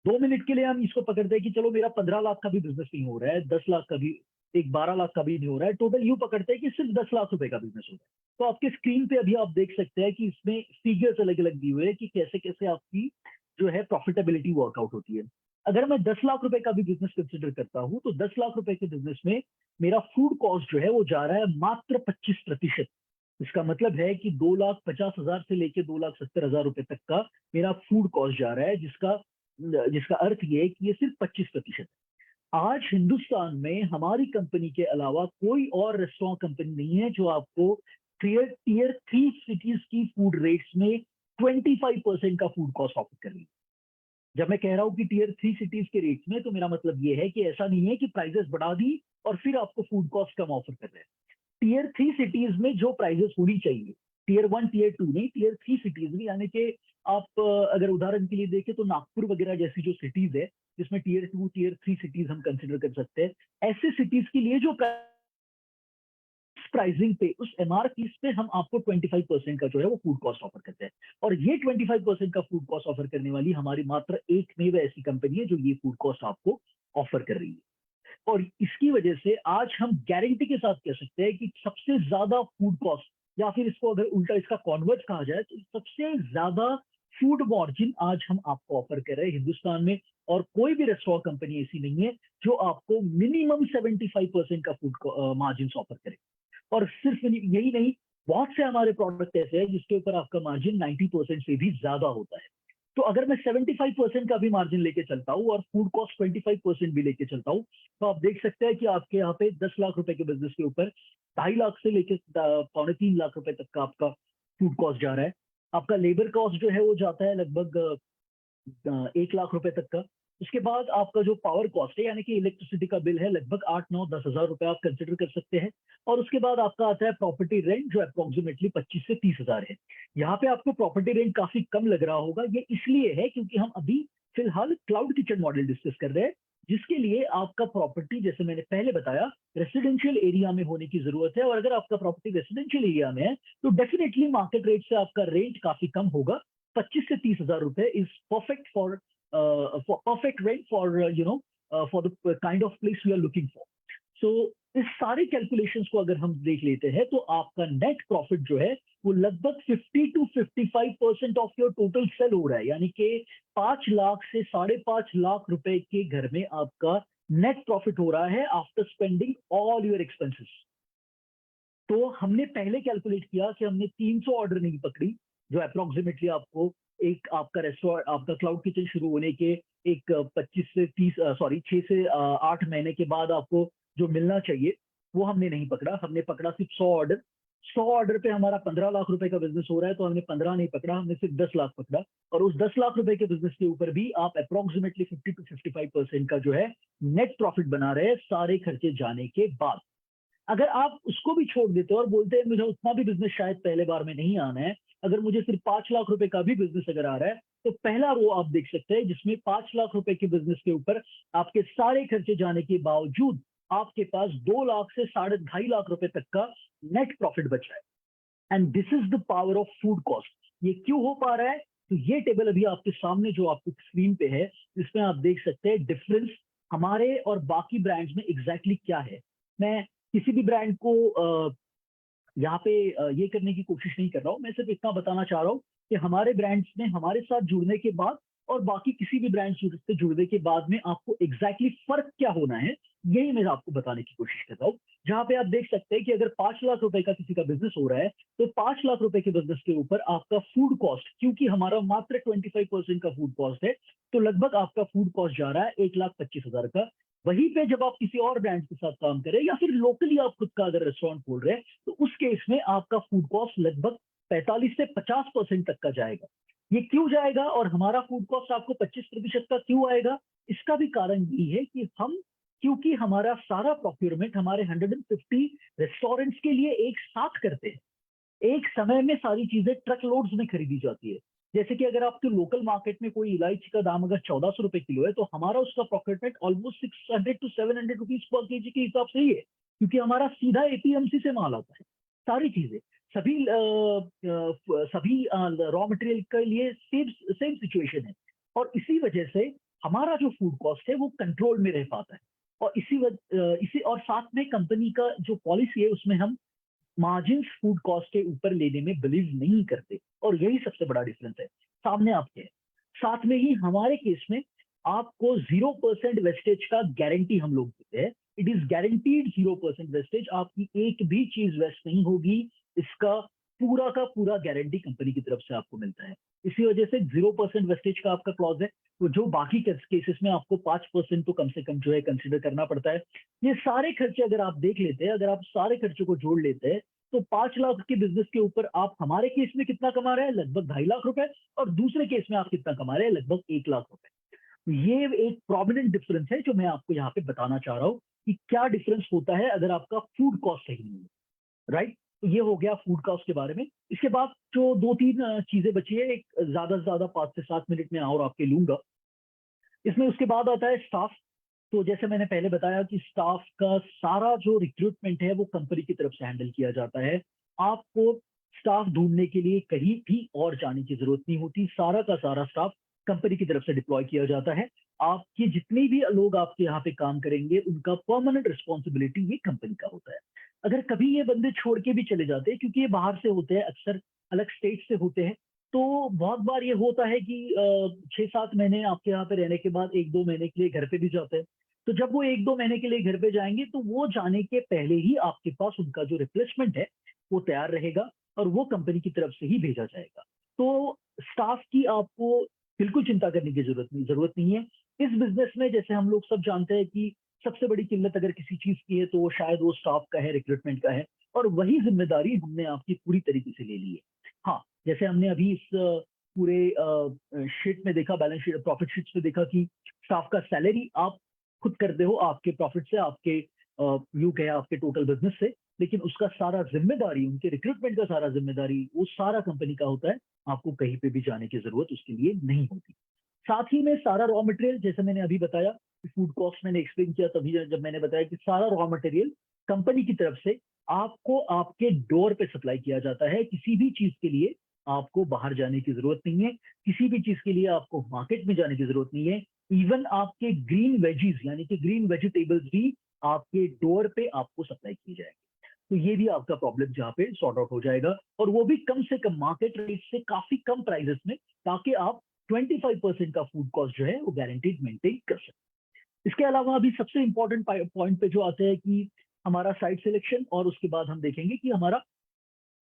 2 मिनट के लिए हम इसको पकड़ते हैं कि चलो मेरा 15 लाख का भी बिजनेस नहीं हो रहा है, 10 लाख का भी, एक 12 लाख का भी नहीं हो रहा है, टोटल यूं पकड़ते हैं कि सिर्फ 10 लाख रुपए का बिजनेस हो रहा है। तो आपके स्क्रीन पे अभी आप देख सकते हैं कि इसमें फिगर्स अलग अलग दिए हुए हैं कि कैसे कैसे आपकी जो है प्रॉफिटेबिलिटी वर्कआउट होती है। अगर मैं 10 लाख रुपए का भी बिजनेस कंसिडर करता हूं, तो 10 लाख रुपए के बिजनेस में मेरा फूड कॉस्ट जो है वो जा रहा है मात्र 25%। इसका मतलब है कि 2,50,000 से लेके 2,70,000 रुपए तक का मेरा फूड कॉस्ट जा रहा है, जिसका जिसका अर्थ ये है कि ये सिर्फ 25%। आज हिंदुस्तान में हमारी कंपनी के अलावा कोई और रेस्टोरेंट कंपनी नहीं है जो आपको टीयर 3 सिटीज की फूड रेट्स में 25% का फूड कॉस्ट ऑफर कर रही है। जब मैं कह रहा हूं कि टीयर 3 सिटीज के रेट्स में, तो मेरा मतलब ये है कि ऐसा नहीं है कि प्राइजेस बढ़ा दी और फिर आपको फूड कॉस्ट कम ऑफर कर रहे हैं। टीयर 3 सिटीज में जो प्राइजेस होनी चाहिए, टीयर 1 टीयर 2 नहीं, टीयर 3 सिटीज में, यानी कि आप अगर उदाहरण के लिए देखें तो नागपुर वगैरह जैसी जो सिटीज है, जिसमें टीयर 2 टीयर 3 सिटीज हम कंसिडर कर सकते हैं, ऐसे सिटीज के लिए जो प्राइसिंग पे, उस एमआरपी पे हम आपको 25% का जो है वो फूड कॉस्ट ऑफर करते हैं। और ये 25% का फूड कॉस्ट ऑफर करने वाली हमारी मात्र एक में ऐसी कंपनी है जो ये फूड कॉस्ट आपको ऑफर कर रही है। और इसकी वजह से आज हम गारंटी के साथ कह सकते हैं कि सबसे ज्यादा फूड कॉस्ट, या फिर इसको अगर उल्टा इसका कॉन्वर्ट कहा जाए, तो सबसे ज्यादा फूड मार्जिन आज हम आपको ऑफर कर रहे हैं हिंदुस्तान में। और कोई भी रेस्टोरेंट कंपनी ऐसी नहीं है जो आपको मिनिमम 75% का फूड मार्जिन ऑफर करे। और सिर्फ यही नहीं, बहुत से हमारे प्रोडक्ट ऐसे हैं जिसके ऊपर आपका मार्जिन 90% से भी ज्यादा होता है। तो अगर मैं 75% का भी मार्जिन लेके चलता हूँ और फूड कॉस्ट 25% भी लेके चलता हूँ, तो आप देख सकते हैं कि आपके यहाँ पे 10 लाख रुपए के बिजनेस के ऊपर 2.5 लाख से लेके 2.25 लाख रुपए तक का आपका फूड कॉस्ट जा रहा है। आपका लेबर कॉस्ट जो है वो जाता है लगभग 1 लाख रुपए तक का। उसके बाद आपका जो पावर कॉस्ट है, यानी कि इलेक्ट्रिसिटी का बिल है, लगभग 8, 9, 10 हजार रुपए आप कंसिडर कर सकते हैं। और उसके बाद आपका आता है प्रॉपर्टी रेंट, जो अप्रोक्सीमेटली 25 से 30 हजार है। यहाँ पे आपको प्रॉपर्टी रेंट काफी कम लग रहा होगा, ये इसलिए है क्योंकि हम अभी फिलहाल क्लाउड किचन मॉडल डिस्कस कर रहे हैं, जिसके लिए आपका प्रॉपर्टी, जैसे मैंने पहले बताया, रेसिडेंशियल एरिया में होने की जरूरत है। और अगर आपका प्रॉपर्टी रेसिडेंशियल एरिया में है, तो डेफिनेटली मार्केट रेट से आपका रेंट काफी कम होगा। 25 से 30 हजार रुपए is perfect for perfect rate for for the kind of place we are looking for. So इस सारे कैलकुलेशंस को अगर हम देख लेते हैं, तो आपका नेट प्रॉफिट जो है वो लगभग 50 to 55% of your total sale हो रहा है। यानी कि 5 लाख से 5.5 लाख रुपए के घर में आपका नेट प्रॉफिट हो रहा है after spending all your expenses. तो हमने पहले कैलकुलेट किया कि हमने 300 ऑर्डर नहीं पकड़ी, जो अप्रोक्सीमेटली आपको एक आपका रेस्टोरेंट, आपका क्लाउड किचन शुरू होने के एक 25 से 30 सॉरी 6 से 8 महीने के बाद आपको जो मिलना चाहिए, वो हमने नहीं पकड़ा। हमने पकड़ा सिर्फ 100 ऑर्डर। 100 ऑर्डर पे हमारा 15 लाख रुपए का बिजनेस हो रहा है, तो हमने 15 नहीं पकड़ा, हमने सिर्फ 10 लाख पकड़ा। और उस 10 लाख रुपए के बिजनेस के ऊपर भी आप अप्रोक्सीमेटली 50 to 55% का जो है नेट प्रॉफिट बना रहे हैं, सारे खर्चे जाने के बाद। अगर आप उसको भी छोड़ देते हो और बोलते हैं मुझे उतना भी बिजनेस शायद पहले बार में नहीं आना है, अगर मुझे सिर्फ 5 लाख रुपए का भी बिजनेस अगर आ रहा है, तो पहला रो आप देख सकते हैं जिसमें 5 लाख रुपए के बिजनेस के ऊपर आपके सारे खर्चे जाने के बावजूद आपके पास 2 लाख से 2.5 लाख रुपए तक का नेट प्रॉफिट बच रहा है। And this is the power of food cost. ये क्यों हो पा रहा है? तो ये टेबल अभी आपके सामने जो आपको स्क्रीन पे है, इसमें आप देख सकते हैं डिफरेंस हमारे और बाकी ब्रांड्स में एग्जैक्टली क्या है। मैं किसी भी ब्रांड को यहाँ पे ये करने की कोशिश नहीं कर रहा हूँ, मैं सिर्फ इतना बताना चाह रहा हूँ कि हमारे ब्रांड्स में हमारे साथ जुड़ने के बाद और बाकी किसी भी ब्रांड से जुड़ने के बाद में आपको एग्जैक्टली फर्क क्या होना है, यही मैं आपको बताने की कोशिश कर रहा हूँ। जहाँ पे आप देख सकते हैं कि अगर 5 लाख रुपए का किसी का बिजनेस हो रहा है, तो 5 लाख रुपए के बिजनेस के ऊपर आपका फूड कॉस्ट, क्योंकि हमारा मात्र 25% का फूड कॉस्ट है, तो लगभग आपका फूड कॉस्ट जा रहा है 1,25,000 का। वहीं पे जब आप किसी और ब्रांड के साथ काम करें या फिर लोकली आप खुद का अगर रेस्टोरेंट खोल रहे हैं, तो उस केस में आपका फूड कॉस्ट लगभग 45 से 50% तक का जाएगा। ये क्यों जाएगा और हमारा फूड कॉस्ट आपको 25% का क्यों आएगा? इसका भी कारण यही है कि क्योंकि हमारा सारा प्रोक्योरमेंट हमारे 150 रेस्टोरेंट्स के लिए एक साथ करते हैं। एक समय में सारी चीजें ट्रक लोड्स में खरीदी जाती है। जैसे कि अगर आपके लोकल मार्केट में कोई इलायची का दाम अगर 1400 रुपए किलो है, तो हमारा उसका procurement almost 600 to 700 rupees per KG के हिसाब से ही है, क्योंकि हमारा सीधा एपीएमसी से माल आता है। सारी चीजें सभी रॉ मटेरियल के लिए सेम सिचुएशन है, और इसी वजह से हमारा जो फूड कॉस्ट है वो कंट्रोल में रह पाता है। और इसी और साथ में कंपनी का जो पॉलिसी है उसमें हम मार्जिन फूड कॉस्ट के ऊपर लेने में बिलीव नहीं करते, और यही सबसे बड़ा डिफरेंस है सामने आपके है। साथ में ही हमारे केस में आपको 0% वेस्टेज का गारंटी हम लोग देते हैं। इट इज गारंटीड 0% वेस्टेज, आपकी एक भी चीज वेस्ट नहीं होगी, इसका पूरा का पूरा गारंटी कंपनी की तरफ से आपको मिलता है। इसी वजह से 0% वेस्टेज का आपका क्लॉज है। तो जो बाकी केसेस में आपको 5% तो कम से कम जो है कंसिडर करना पड़ता है। ये सारे खर्चे अगर आप देख लेते हैं, अगर आप सारे खर्चों को जोड़ लेते हैं, तो 5 लाख के बिजनेस के ऊपर आप हमारे केस में कितना कमा रहे हैं? लगभग 2.5 लाख रुपए, और दूसरे केस में आप कितना कमा रहे हैं? लगभग 1 लाख रुपए। तो ये एक प्रोमिनेंट डिफरेंस है जो मैं आपको यहाँ पे बताना चाह रहा हूँ कि क्या डिफरेंस होता है अगर आपका फूड कॉस्ट सही नहीं है। राइट, तो ये हो गया फूड कॉस्ट के बारे में। इसके बाद जो 2-3 चीजें बची है, एक ज्यादा से ज्यादा 5 से 7 मिनट में और आपके लूंगा। इसमें उसके बाद आता है स्टाफ। तो जैसे मैंने पहले बताया कि स्टाफ का सारा जो रिक्रूटमेंट है वो कंपनी की तरफ से हैंडल किया जाता है। आपको स्टाफ ढूंढने के लिए कहीं भी और जाने की जरूरत नहीं होती, सारा का सारा स्टाफ कंपनी की तरफ से डिप्लॉय किया जाता है। आपके जितने भी लोग आपके यहाँ पे काम करेंगे उनका परमानेंट रिस्पॉन्सिबिलिटी ये कंपनी का होता है। अगर कभी ये बंदे छोड़ के भी चले जाते हैं, क्योंकि ये बाहर से होते हैं, अक्सर अलग स्टेट से होते हैं, तो बहुत बार ये होता है कि 6-7 महीने आपके यहाँ पे रहने के बाद 1-2 महीने के लिए घर पे भी जाते हैं। तो जब वो 1-2 महीने के लिए घर पे जाएंगे, तो वो जाने के पहले ही आपके पास उनका जो रिप्लेसमेंट है वो तैयार रहेगा, और वो कंपनी की तरफ से ही भेजा जाएगा। तो स्टाफ की आपको बिल्कुल चिंता करने की जरूरत नहीं है। इस बिजनेस में जैसे हम लोग सब जानते हैं कि सबसे बड़ी किल्लत अगर किसी चीज की है तो शायद वो स्टाफ का है, रिक्रूटमेंट का है, और वही जिम्मेदारी हमने आपकी पूरी तरीके से ले ली है। हाँ, जैसे हमने अभी इस पूरे शीट में देखा, बैलेंस शीट प्रॉफिट शीट में देखा कि स्टाफ का सैलरी आप खुद करते हो आपके प्रॉफिट से, आपके यू कहे आपके टोटल बिजनेस से, लेकिन उसका सारा जिम्मेदारी, उनके रिक्रूटमेंट का सारा जिम्मेदारी वो सारा कंपनी का होता है। आपको कहीं पे भी जाने की जरूरत उसके लिए नहीं होती। साथ ही में सारा रॉ मटेरियल, जैसे मैंने अभी बताया, फूड कॉस्ट मैंने एक्सप्लेन किया तभी जब मैंने बताया कि सारा रॉ मटेरियल कंपनी की तरफ से आपको आपके डोर पे सप्लाई किया जाता है। किसी भी चीज के लिए आपको बाहर जाने की जरूरत नहीं है, किसी भी चीज के लिए आपको मार्केट में जाने की जरूरत नहीं है। इवन आपके ग्रीन वेजीज यानी कि ग्रीन वेजिटेबल्स भी आपके डोर पे आपको सप्लाई की जाएगी। तो ये भी आपका प्रॉब्लम जहाँ पे सॉर्ट आउट हो जाएगा, और वो भी कम से कम मार्केट रेट से काफी कम प्राइसेस में, ताकि आप 25% का फूड कॉस्ट जो है वो गारंटीड मेंटेन कर सकते हैं। इसके अलावा अभी सबसे इंपॉर्टेंट पॉइंट पे जो आते हैं कि हमारा साइट सिलेक्शन, और उसके बाद हम देखेंगे कि हमारा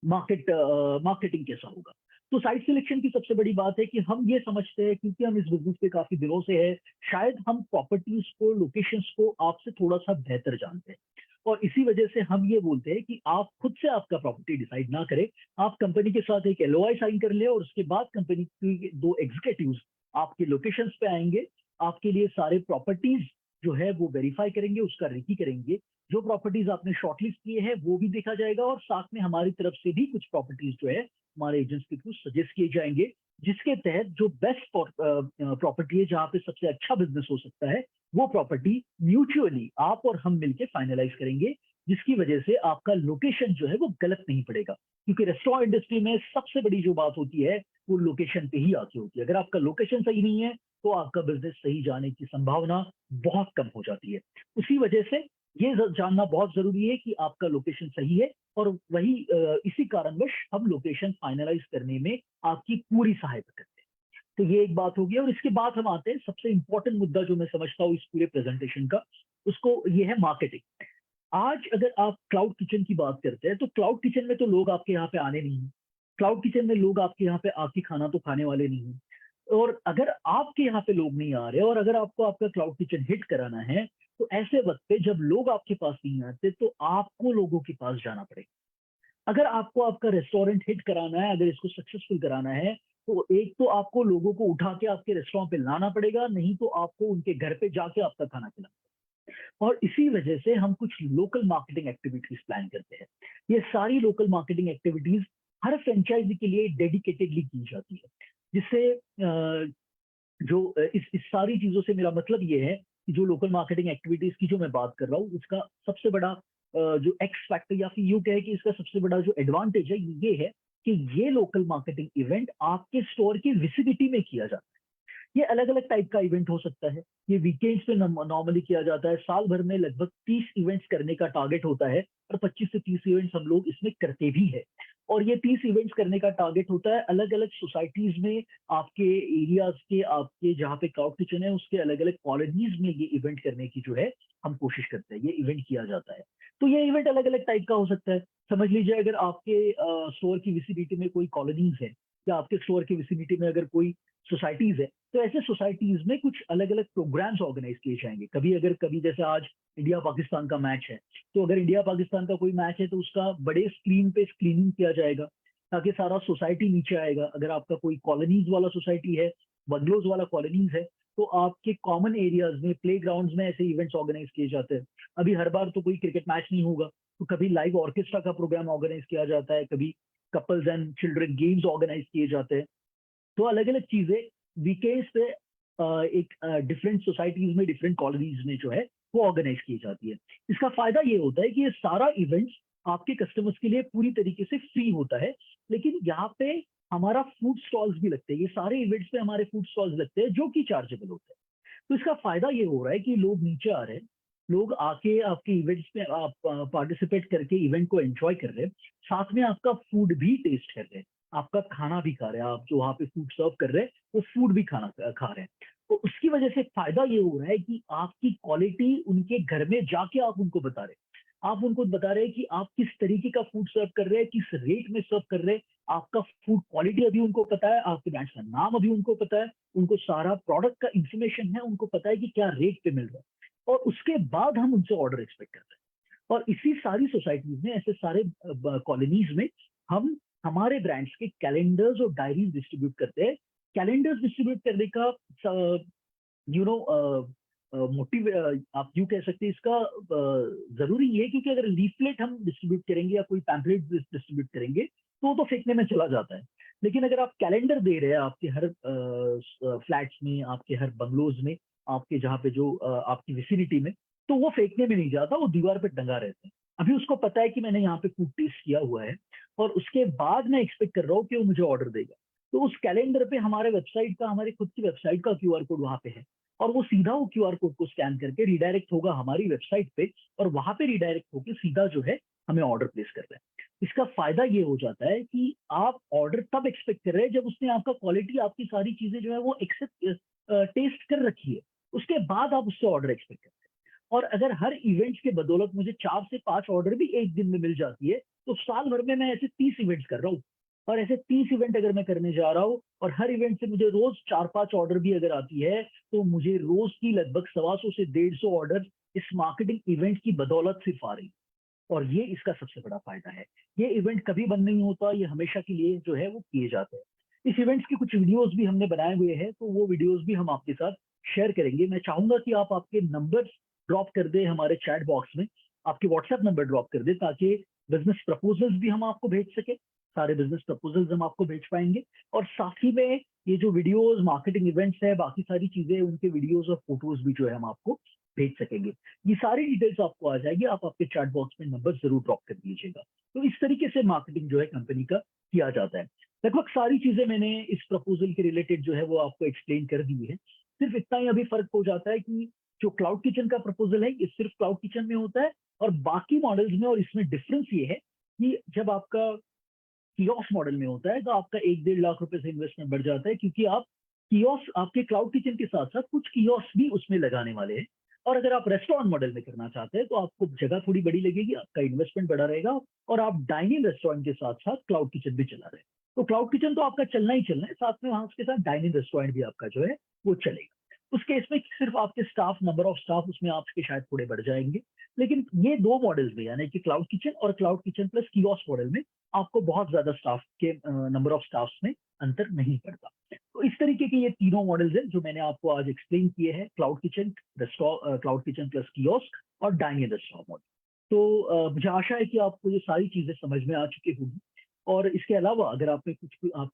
मार्केटिंग कैसा होगा। तो साइट सिलेक्शन की सबसे बड़ी बात है कि हम ये समझते हैं, क्योंकि हम इस बिजनेस पे काफी दिनों से है, शायद हम प्रॉपर्टीज को, लोकेशंस को आपसे थोड़ा सा बेहतर जानते हैं, और इसी वजह से हम ये बोलते हैं कि आप खुद से आपका प्रॉपर्टी डिसाइड ना करें, आप कंपनी के साथ एक एलओआई साइन कर ले, और उसके बाद कंपनी की 2 एग्जीक्यूटिव्स आपके लोकेशंस पे आएंगे, आपके लिए सारे प्रॉपर्टीज जो है वो वेरीफाई करेंगे, उसका रेकी करेंगे। जो प्रॉपर्टीज आपने शॉर्टलिस्ट किए हैं वो भी देखा जाएगा, और साथ में हमारी तरफ से भी कुछ प्रॉपर्टीज जो है हमारे एजेंट्स के थ्रू सजेस्ट किए जाएंगे, जिसके तहत जो बेस्ट प्रॉपर्टी है, जहाँ पे सबसे अच्छा बिजनेस हो सकता है, वो प्रॉपर्टी म्यूचुअली आप और हम मिलकर फाइनलाइज करेंगे, जिसकी वजह से आपका लोकेशन जो है वो गलत नहीं पड़ेगा, क्योंकि रेस्टोरेंट इंडस्ट्री में सबसे बड़ी जो बात होती है वो लोकेशन पे ही आती होती है। अगर आपका लोकेशन सही नहीं है तो आपका बिजनेस सही जाने की संभावना बहुत कम हो जाती है। उसी वजह से ये जानना बहुत जरूरी है कि आपका लोकेशन सही है, और वही इसी कारणवश हम लोकेशन फाइनलाइज करने में आपकी पूरी सहायता करते हैं। तो ये एक बात होगी, और इसके बाद हम आते हैं सबसे इंपॉर्टेंट मुद्दा जो मैं समझता हूँ इस पूरे प्रेजेंटेशन का, उसको ये है मार्केटिंग। आज अगर आप क्लाउड किचन की बात करते हैं तो क्लाउड किचन में तो लोग आपके यहाँ पे आने नहीं है, क्लाउड किचन में लोग आपके यहाँ पे आके खाना तो खाने वाले नहीं है। और अगर आपके यहाँ पे लोग नहीं आ रहे और अगर आपको आपका क्लाउड किचन हिट कराना है, तो ऐसे वक्त पे जब लोग आपके पास नहीं आते तो आपको लोगों के पास जाना पड़ेगा। अगर आपको आपका रेस्टोरेंट हिट कराना है, अगर इसको सक्सेसफुल कराना है, तो एक तो आपको लोगों को उठा के आपके रेस्टोरेंट पे लाना पड़ेगा, नहीं तो आपको उनके घर पे जाके आपका खाना खिलाना। और इसी वजह से हम कुछ लोकल मार्केटिंग एक्टिविटीज प्लान करते हैं। ये सारी लोकल मार्केटिंग एक्टिविटीज हर फ्रेंचाइजी के लिए डेडिकेटेडली की जाती है, जिससे इस सारी चीजों से मेरा मतलब ये है कि जो लोकल मार्केटिंग एक्टिविटीज की जो मैं बात कर रहा हूँ, उसका सबसे बड़ा जो एक्स फैक्टर या फिर यूं कहे कि इसका सबसे बड़ा जो एडवांटेज है ये है कि ये लोकल मार्केटिंग इवेंट आपके स्टोर की विसिबिलिटी में किया जाता है। ये अलग अलग टाइप का इवेंट हो सकता है। ये वीकेंड्स पे नॉर्मली किया जाता है। साल भर में लगभग 30 इवेंट्स करने का टारगेट होता है, और 25 से 30 इवेंट्स हम लोग इसमें करते भी है। और ये 30 इवेंट्स करने का टारगेट होता है अलग अलग सोसाइटीज में, आपके एरियाज के, आपके जहाँ पे क्लाउड किचन है उसके अलग अलग कॉलोनीज में ये इवेंट करने की जो है हम कोशिश करते हैं, ये इवेंट किया जाता है। तो ये इवेंट अलग अलग टाइप का हो सकता है। समझ लीजिए अगर आपके स्टोर की विसिनिटी में कोई कॉलोनीज है, या आपके स्टोर की विसिनिटी में अगर कोई सोसाइटीज है, तो ऐसे सोसाइटीज में कुछ अलग अलग प्रोग्राम्स ऑर्गेनाइज किए जाएंगे। कभी जैसे आज इंडिया पाकिस्तान का मैच है, तो अगर इंडिया पाकिस्तान का कोई मैच है तो उसका बड़े स्क्रीन पे स्क्रीनिंग किया जाएगा, ताकि सारा सोसाइटी नीचे आएगा। अगर आपका कोई कॉलोनीज वाला सोसाइटी है, बंगलोज वाला कॉलोनीज है, तो आपके कॉमन एरियाज में, प्ले ग्राउंड में ऐसे इवेंट्स ऑर्गेनाइज किए जाते हैं। अभी हर बार तो कोई क्रिकेट मैच नहीं होगा, तो कभी लाइव ऑर्केस्ट्रा का प्रोग्राम ऑर्गेनाइज किया जाता है, कभी couples and children games organize किए जाते हैं। तो अलग अलग चीजें वीकेंड्स पे एक डिफरेंट सोसाइटीज में, डिफरेंट कॉलोनीज में जो है वो ऑर्गेनाइज की जाती है। इसका फायदा ये होता है कि ये सारा इवेंट्स आपके कस्टमर्स के लिए पूरी तरीके से फ्री होता है, लेकिन यहाँ पे हमारा फूड स्टॉल्स भी लगते हैं। ये सारे इवेंट्स पे हमारे फूड स्टॉल्स लगते हैं जो कि चार्जेबल होते हैं। तो इसका फायदा ये हो रहा है कि लोग नीचे आ रहे हैं, लोग आके आपके इवेंट्स में आप पार्टिसिपेट करके इवेंट को एंजॉय कर रहे हैं, साथ में आपका फूड भी टेस्ट कर रहे हैं, आपका खाना भी खा रहे हैं, आप जो वहाँ पे फूड सर्व कर रहे हैं वो फूड भी खाना खा रहे हैं। तो उसकी वजह से फायदा ये हो रहा है कि आपकी क्वालिटी उनके घर में जाके आप उनको बता रहे हैं, आप उनको बता रहे हैं कि आप किस तरीके का फूड सर्व कर रहे हैं, किस रेट में सर्व कर रहे हैं, आपका फूड क्वालिटी अभी उनको पता है, आपके ब्रांड का नाम अभी उनको पता है, उनको सारा प्रोडक्ट का इंफॉर्मेशन है, उनको पता है कि क्या रेट पे मिल रहा है, और उसके बाद हम उनसे ऑर्डर एक्सपेक्ट करते हैं। और इसी सारी सोसाइटीज में, ऐसे सारे कॉलोनीज में हम हमारे ब्रांड्स के कैलेंडर्स और डायरीज डिस्ट्रीब्यूट करते हैं। कैलेंडर्स डिस्ट्रीब्यूट करने का यू नो मोटिव आप यूं कह सकते हैं, इसका जरूरी ये है क्योंकि अगर लीफलेट हम डिस्ट्रीब्यूट करेंगे या कोई पैम्पलेट डिस्ट्रीब्यूट करेंगे तो वो तो फेंकने में चला जाता है। लेकिन अगर आप कैलेंडर दे रहे हैं आपके हर फ्लैट्स में, आपके हर बंगलोज में, आपके जहाँ पे जो आपकी विसिनिटी में, तो वो फेंकने में नहीं जाता, वो दीवार पे टंगा रहता है। अभी उसको पता है कि मैंने यहाँ पे फूड टेस्ट किया हुआ है, और उसके बाद मैं एक्सपेक्ट कर रहा हूँ कि वो मुझे ऑर्डर देगा। तो उस कैलेंडर पे हमारे वेबसाइट का, हमारे खुद की वेबसाइट का क्यूआर कोड वहां पे है, और वो सीधा वो क्यूआर कोड को स्कैन करके रिडायरेक्ट होगा हमारी वेबसाइट पे, और वहां पे रिडायरेक्ट होकर सीधा जो है हमें ऑर्डर प्लेस कर रहे हैं। इसका फायदा ये हो जाता है कि आप ऑर्डर तब एक्सपेक्ट कर रहे हैं जब उसने आपका क्वालिटी, आपकी सारी चीजें जो है वो एक्सेप्ट टेस्ट कर रखी है, उसके बाद आप उससे ऑर्डर एक्सपेक्ट करते हैं। और अगर हर इवेंट्स के बदौलत मुझे 4 से 5 ऑर्डर भी एक दिन में मिल जाती है, तो साल भर में मैं ऐसे 30 इवेंट्स कर रहा हूँ। और ऐसे 30 इवेंट अगर मैं करने जा रहा हूँ और हर इवेंट से मुझे रोज 4-5 ऑर्डर भी अगर आती है, तो मुझे रोज की लगभग 125 से 150 ऑर्डर इस मार्केटिंग इवेंट की बदौलत सिर्फ आ रही। और ये इसका सबसे बड़ा फायदा है। ये इवेंट कभी बंद नहीं होता, ये हमेशा के लिए जो है वो किए जाते हैं। इस इवेंट्स की कुछ वीडियोस भी हमने बनाए हुए हैं, तो वो वीडियोस भी हम आपके साथ शेयर करेंगे। मैं चाहूंगा कि आप आपके नंबर ड्रॉप कर दे हमारे चैट बॉक्स में, आपके व्हाट्सएप नंबर ड्रॉप कर दे, ताकि बिजनेस प्रपोजल्स भी हम आपको भेज सके, सारे बिजनेस प्रपोजल्स हम आपको भेज पाएंगे। और साथ ही में ये जो वीडियोस, मार्केटिंग इवेंट्स है, बाकी सारी चीजें, उनके वीडियोस और फोटोज भी जो है हम आपको भेज सकेंगे। ये सारी डिटेल्स आपको आ जाएगी, आप आपके चैट बॉक्स में नंबर जरूर ड्रॉप कर दीजिएगा। तो इस तरीके से मार्केटिंग जो है कंपनी का किया जाता है। लगभग सारी चीजें मैंने इस प्रपोजल के रिलेटेड जो है वो आपको एक्सप्लेन कर दी है। सिर्फ इतना ही अभी फर्क हो जाता है कि जो क्लाउड किचन का प्रपोजल है ये सिर्फ क्लाउड किचन में होता है, और बाकी मॉडल्स में, और इसमें डिफरेंस ये है कि जब आपका कियोस मॉडल में होता है तो आपका 1-1.5 लाख रुपए से इन्वेस्टमेंट बढ़ जाता है, क्योंकि आप कियोस, आपके क्लाउड किचन के साथ साथ कुछ कियोस भी उसमें लगाने वाले हैं। और अगर आप रेस्टोरेंट मॉडल में करना चाहते हैं तो आपको जगह थोड़ी बड़ी लगेगी, आपका इन्वेस्टमेंट बड़ा रहेगा, और आप डाइनिंग रेस्टोरेंट के साथ साथ क्लाउड किचन भी चला रहे हैं। तो क्लाउड किचन तो आपका चलना ही चलना है, साथ में वहां उसके साथ डाइनिंग रेस्टोरेंट भी आपका जो है वो चलेगा। उस केस में सिर्फ आपके स्टाफ, नंबर ऑफ स्टाफ उसमें आपके शायद थोड़े बढ़ जाएंगे। लेकिन ये दो मॉडल्स में, यानी कि क्लाउड किचन और cloud kitchen plus kiosk model में, आपको बहुत ज्यादा स्टाफ के नंबर ऑफ स्टाफ में अंतर नहीं पड़ता। तो इस तरीके के ये तीनों मॉडल्स हैं जो मैंने आपको आज एक्सप्लेन किए हैं, cloud kitchen, cloud kitchen plus kiosk और डाइनिंग रेस्टोरेंट मॉडल। तो मुझे आशा है कि आपको ये सारी चीजें समझ में आ चुकी होंगी। और इसके अलावा अगर आपको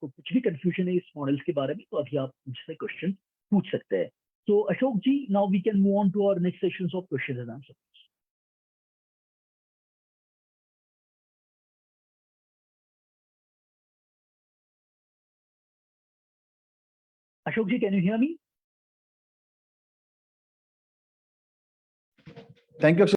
कुछ भी कंफ्यूजन है इस मॉडल्स के बारे में, तो अभी आप मुझसे क्वेश्चन पूछ सकते हैं। तो Ashok ji, now we can move on to our next sessions of question and answer. Ashok ji, can you hear me? Thank you,